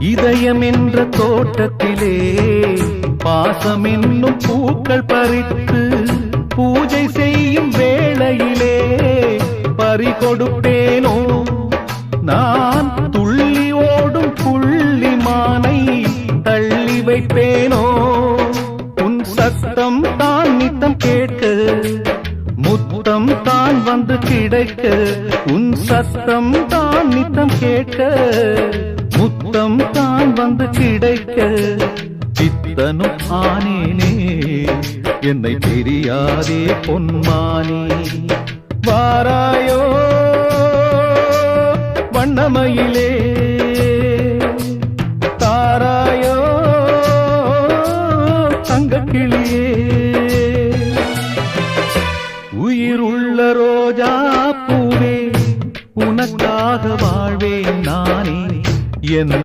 இதயம் என்ற தோட்டத்திலே பாசம் என்னும் பூக்கள் பறித்து பூஜை செய்யும் வேளையிலே பறி கொடுப்பேனோ நான் துள்ளி ஓடும் புள்ளிமானை தள்ளி வைப்பேனோ உன் சத்தம் தான் நித்தம் கேட்க முத்தம் தான் வந்து கிடைக்க உன் சத்தம் தான் நித்தம் கேட்க முத்தம் தான் வந்து கிடைக்க சித்தனும் ஆனேனே என்னை தெரியாதே பொன்மானே வாராயோ வண்ணமயிலே